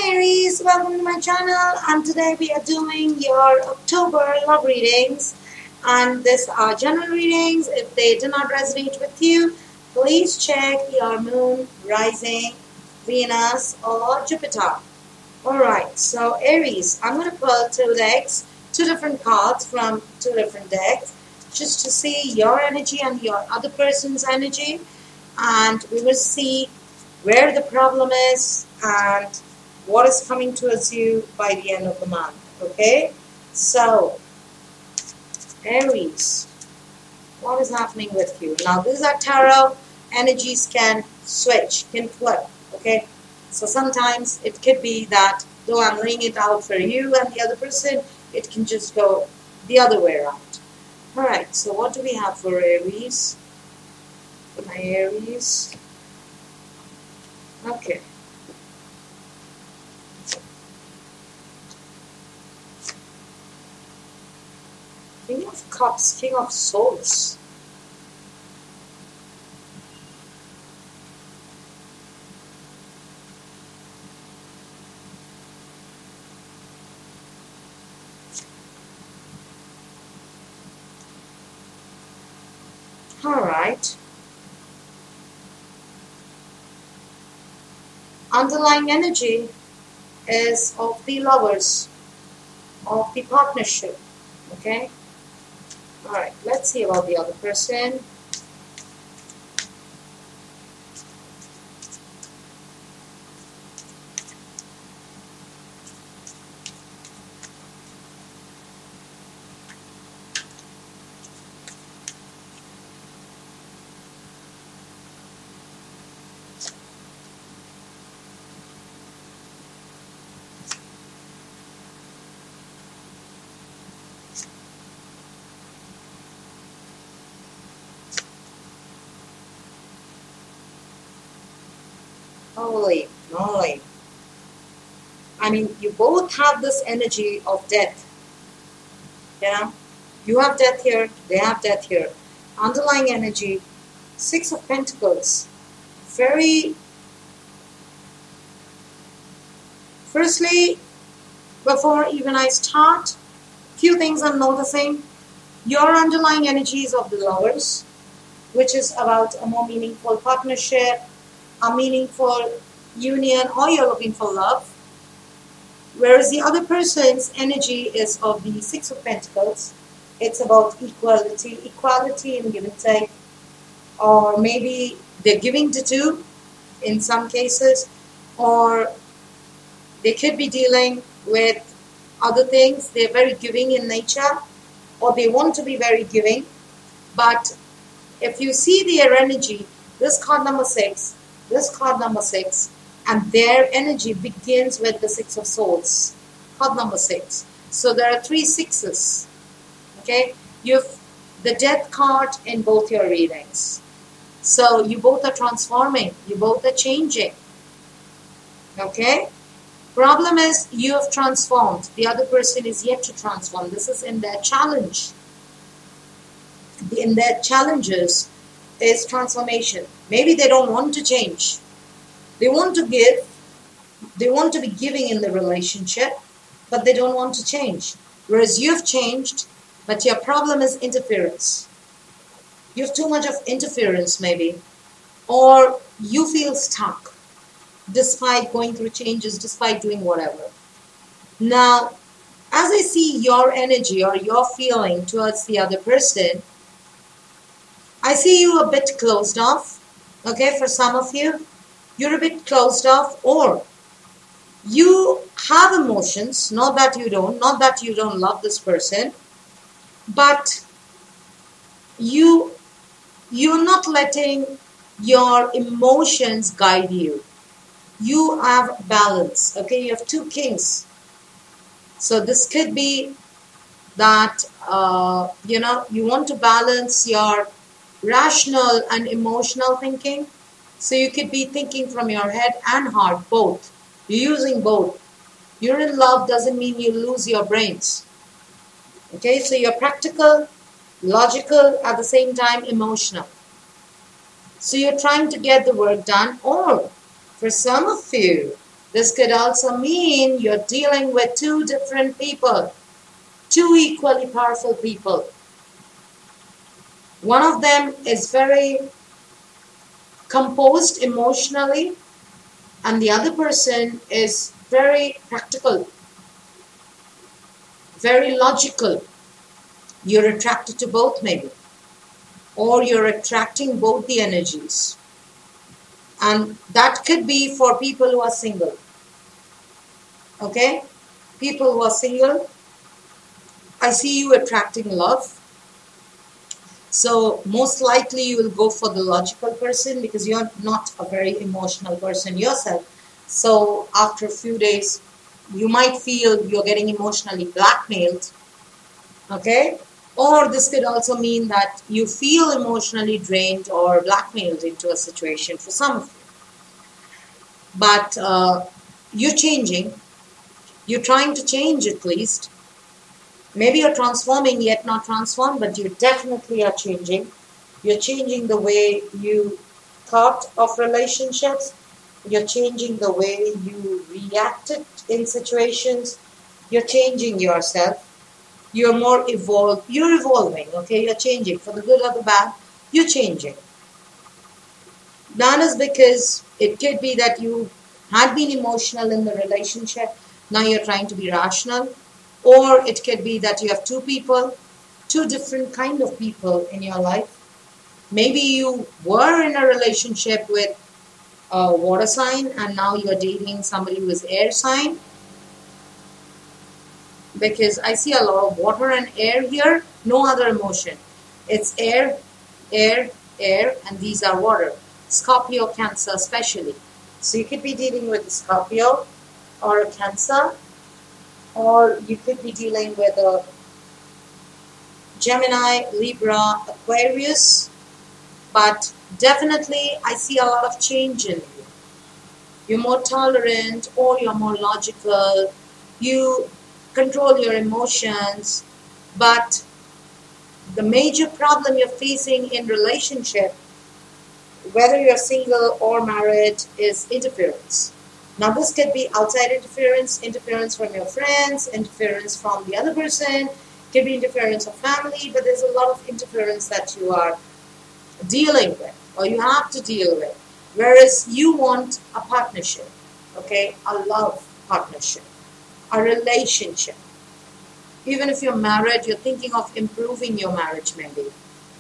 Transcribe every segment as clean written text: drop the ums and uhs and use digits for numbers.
Hi Aries, welcome to my channel, and today we are doing your October love readings, and these are general readings. If they do not resonate with you, please check your moon, rising, Venus or Jupiter. Alright, so Aries, I'm going to pull two decks, two different cards from two different decks, just to see your energy and your other person's energy, and we will see where the problem is and what is coming towards you by the end of the month. Okay, so Aries, what is happening with you now? These are tarot energies, can switch, can flip. Okay, so sometimes it could be that though I'm laying it out for you and the other person, it can just go the other way around. Alright, so what do we have for Aries? For my Aries. Okay. King of Cups, King of Swords. Alright. Underlying energy is of the lovers, of the partnership. Okay? Alright, let's see about the other person. Holy moly. I mean, you both have this energy of death. Yeah? You have death here, they have death here. Underlying energy, Six of Pentacles. Very... Firstly, before even I start, few things I'm noticing. Your underlying energy is of the lovers, which is about a more meaningful partnership, a meaningful union, or you're looking for love. Whereas the other person's energy is of the Six of Pentacles. It's about equality in give and take. Or maybe they're giving to two in some cases, or they could be dealing with other things. They're very giving in nature, or they want to be very giving. But if you see their energy, this card number 6, this card number 6, and their energy begins with the Six of Swords, card number 6. So there are 3 sixes. Okay, you've the Death card in both your readings. So you both are transforming, you both are changing. Okay, problem is you have transformed. The other person is yet to transform. This is in their challenge. In their challenges is transformation. Maybe they don't want to change. They want to give. They want to be giving in the relationship, but they don't want to change. Whereas you've changed, but your problem is interference. You have too much of interference maybe, or you feel stuck despite going through changes, despite doing whatever. Now, as I see your energy or your feeling towards the other person, I see you a bit closed off. Okay, for some of you, you're a bit closed off, or you have emotions, not that you don't love this person, but you're not letting your emotions guide you. You have balance. Okay, you have 2 kings. So this could be that you want to balance your rational and emotional thinking. So you could be thinking from your head and heart, both. You're using both. You're in love doesn't mean you lose your brains. Okay, so you're practical, logical, at the same time emotional. So you're trying to get the work done, or for some of you, This could also mean you're dealing with two different people, two equally powerful people. One of them is very composed emotionally, and the other person is very practical, very logical. You're attracted to both, maybe, or you're attracting both the energies. And that could be for people who are single. Okay? People who are single, I see you attracting love. So most likely you will go for the logical person because you're not a very emotional person yourself. So after a few days, you might feel you're getting emotionally blackmailed. Okay? Or this could also mean that you feel emotionally drained or blackmailed into a situation for some of you. But you're changing. You're trying to change at least. Maybe you're transforming yet not transformed, but you definitely are changing. You're changing the way you thought of relationships. You're changing the way you reacted in situations. You're changing yourself. You're more evolved. You're evolving, okay? You're changing. For the good or the bad, you're changing. That is because it could be that you had been emotional in the relationship. Now you're trying to be rational. Or it could be that you have two people, two different kind of people in your life. Maybe you were in a relationship with a water sign and now you're dating somebody who is air sign. Because I see a lot of water and air here, no other emotion. It's air, air, air, and these are water. Scorpio, Cancer especially. So you could be dealing with a Scorpio or a Cancer, or you could be dealing with a Gemini, Libra, Aquarius. But definitely I see a lot of change in you. You're more tolerant or you're more logical. You control your emotions. But the major problem you're facing in relationship, whether you're single or married, is interference. Now this could be outside interference, interference from your friends, interference from the other person, could be interference of family, but there's a lot of interference that you are dealing with or you have to deal with. Whereas you want a partnership, okay, a love partnership, a relationship. Even if you're married, you're thinking of improving your marriage maybe.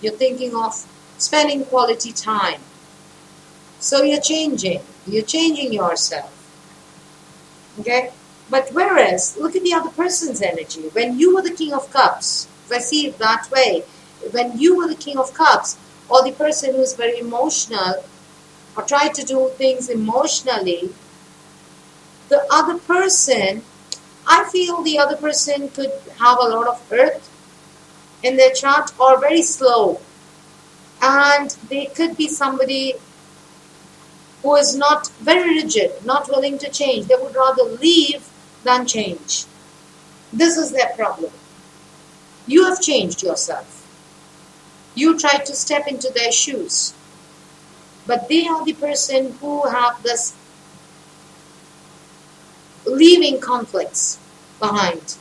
You're thinking of spending quality time. So you're changing yourself. Okay? But whereas, look at the other person's energy. When you were the King of Cups, if I see it that way, when you were the King of Cups, or the person who's very emotional, or try to do things emotionally, the other person, I feel the other person could have a lot of earth in their chart or very slow. And they could be somebody who is not very rigid, not willing to change. They would rather leave than change. This is their problem. You have changed yourself. You try to step into their shoes. But they are the person who have this leaving conflicts behind.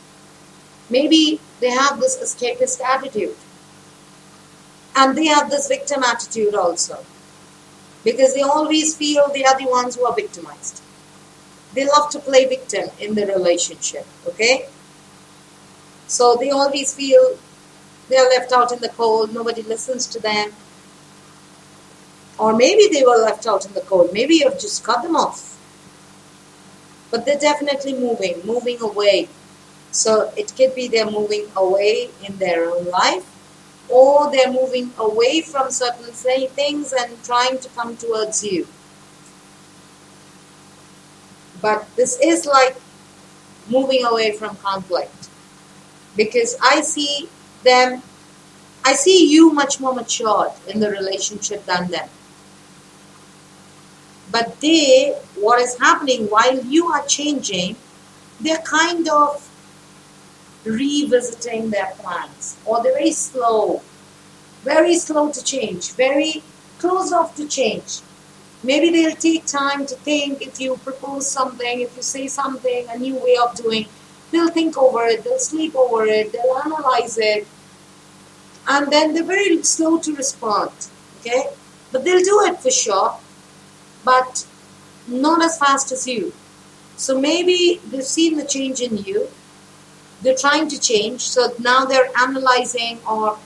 Maybe they have this escapist attitude. And they have this victim attitude also. Because they always feel they are the ones who are victimized. They love to play victim in the relationship, okay? So they always feel they are left out in the cold, nobody listens to them. Or maybe they were left out in the cold. Maybe you've just cut them off. But they're definitely moving away. So it could be they're moving away in their own life, or they're moving away from certain things and trying to come towards you. But this is like moving away from conflict. Because I see you much more matured in the relationship than them. But what is happening while you are changing, they're kind of revisiting their plans. Or they're very slow to change, very closed off to change. Maybe they'll take time to think. If you propose something, if you say something, a new way of doing, they'll think over it, they'll sleep over it, they'll analyze it, and then they're very slow to respond, okay? But they'll do it for sure, but not as fast as you. So maybe they've seen the change in you, they're trying to change, so now they're analyzing or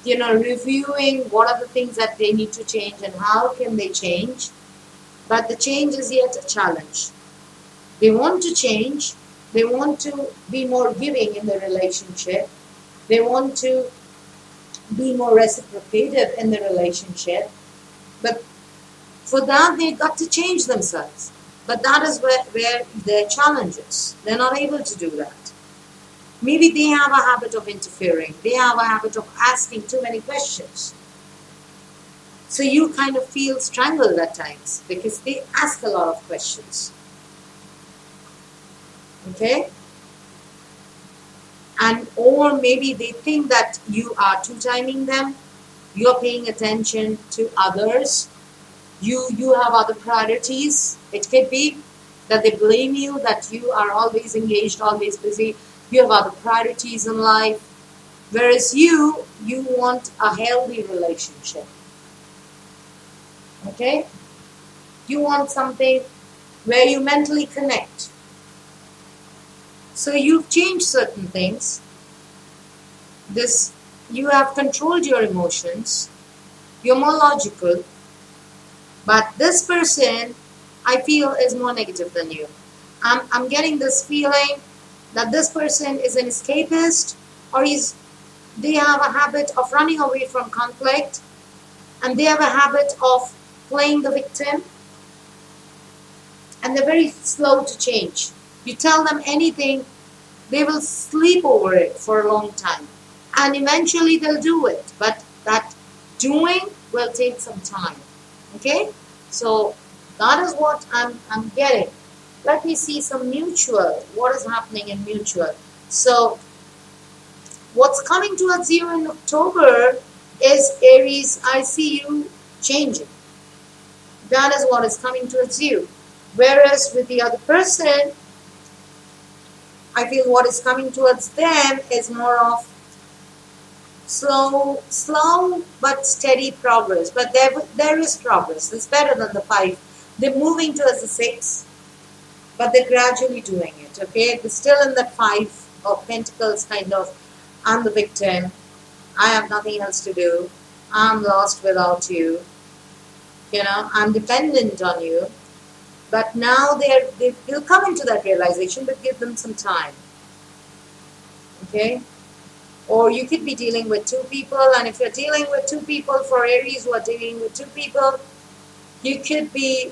reviewing what are the things that they need to change and how can they change. But the change is yet a challenge. They want to change. They want to be more giving in the relationship. They want to be more reciprocative in the relationship. But for that, they've got to change themselves. But that is where their challenge is. They're not able to do that. Maybe they have a habit of interfering. They have a habit of asking too many questions. So you kind of feel strangled at times because they ask a lot of questions. Okay? Or maybe they think that you are two-timing them. You're paying attention to others. You have other priorities. It could be that they blame you, that you are always engaged, always busy. You have other priorities in life. Whereas you want a healthy relationship. Okay? You want something where you mentally connect. So you've changed certain things. You have controlled your emotions. You're more logical. But this person, I feel, is more negative than you. I'm getting this feeling that this person is an escapist, or they have a habit of running away from conflict, and they have a habit of playing the victim, and they're very slow to change. You tell them anything, they will sleep over it for a long time, and eventually they'll do it, but that doing will take some time. Okay, so that is what I'm getting. Let me see some mutual. What is happening in mutual? So what's coming towards you in October is Aries, I see you changing. That is what is coming towards you. Whereas with the other person, I feel what is coming towards them is more of slow but steady progress. But there is progress. It's better than the 5. They're moving towards the 6. But they're gradually doing it, okay? They're still in that 5 of Pentacles kind of, I'm the victim, I have nothing else to do, I'm lost without you, I'm dependent on you. But now they'll come into that realization, but give them some time, okay? Or you could be dealing with 2 people, and if you're dealing with 2 people, for Aries who are dealing with 2 people, you could be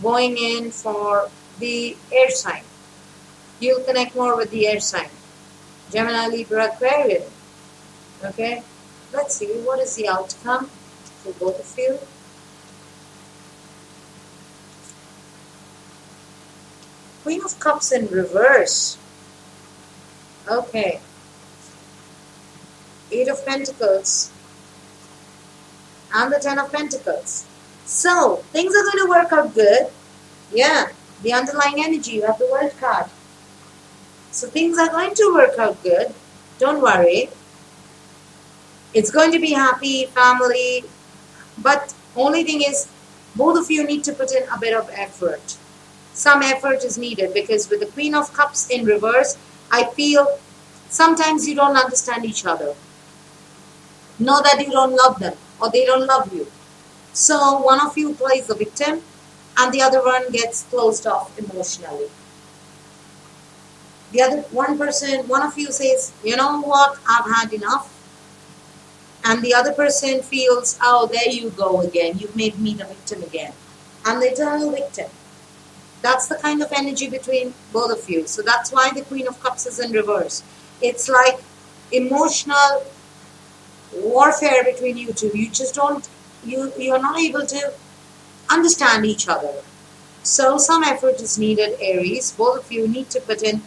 going in for the air sign. You'll connect more with the air sign. Gemini, Libra, Aquarius. Okay? Let's see, what is the outcome for both of you? Queen of Cups in reverse. Okay. 8 of Pentacles. And the 10 of Pentacles. So, things are going to work out good. Yeah. The underlying energy, you have the World card. So things are going to work out good. Don't worry. It's going to be happy, family. But only thing is, both of you need to put in a bit of effort. Some effort is needed because with the Queen of Cups in reverse, I feel sometimes you don't understand each other. Know that you don't love them or they don't love you. So one of you plays the victim, and the other one gets closed off emotionally. The other one of you says, you know what, I've had enough. And the other person feels, oh, there you go again. You've made me the victim again. I'm the eternal victim. That's the kind of energy between both of you. So that's why the Queen of Cups is in reverse. It's like emotional warfare between you two. You just don't, you're not able to understand each other. So some effort is needed, Aries. Both of you need to put in.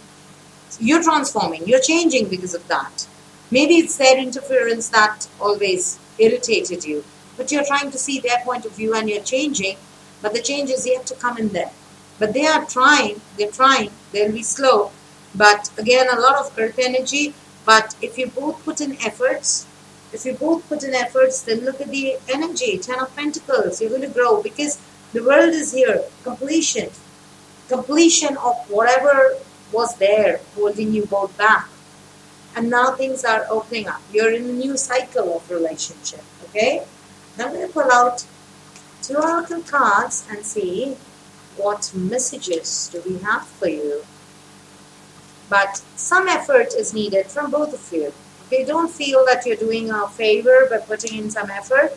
You're transforming. You're changing because of that. Maybe it's their interference that always irritated you. But you're trying to see their point of view and you're changing. but the change is yet to come in them. But they are trying, they'll be slow. But again, a lot of earth energy. But if you both put in efforts, then look at the energy, 10 of Pentacles. You're going to grow because the world is here. Completion of whatever was there holding you both back. And now things are opening up. You're in a new cycle of relationship. Okay? Now I'm going to pull out 2 oracle cards and see what messages do we have for you. But some effort is needed from both of you. Okay, don't feel that you're doing a favor by putting in some effort.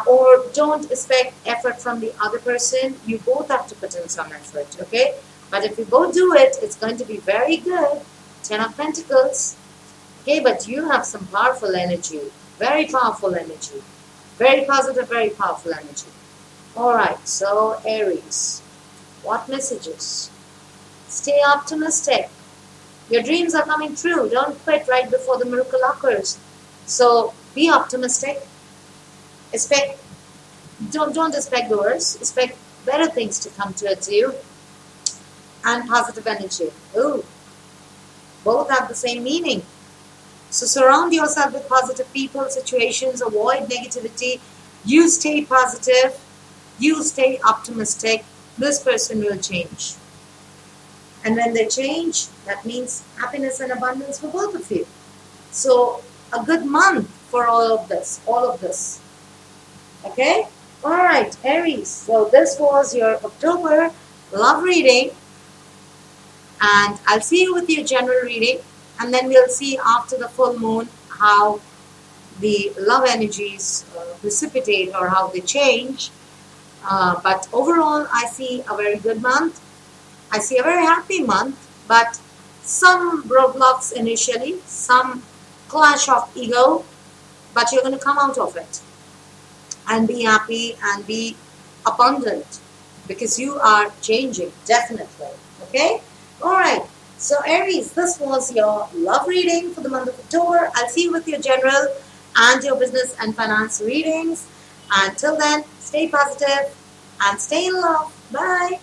Or don't expect effort from the other person. You both have to put in some effort, okay? But if you both do it, it's going to be very good. 10 of Pentacles. Okay, but you have some powerful energy. Very powerful energy. Very positive, very powerful energy. Alright, so Aries. What messages? Stay optimistic. Your dreams are coming true. Don't quit right before the miracle occurs. So be optimistic. Don't expect the worst. Expect better things to come towards you. And positive energy. Ooh. Both have the same meaning. So surround yourself with positive people, situations. Avoid negativity. You stay positive. You stay optimistic. This person will change. And when they change, that means happiness and abundance for both of you. So a good month for all of this. Okay? Alright, Aries. So this was your October love reading. And I'll see you with your general reading. And then we'll see after the full moon how the love energies precipitate or how they change. But overall, I see a very good month. I see a very happy month, but some roadblocks initially, some clash of ego, but you're going to come out of it and be happy and be abundant because you are changing, definitely. Okay? Alright, so Aries, this was your love reading for the month of October. I'll see you with your general and your business and finance readings. Until then, stay positive and stay in love. Bye.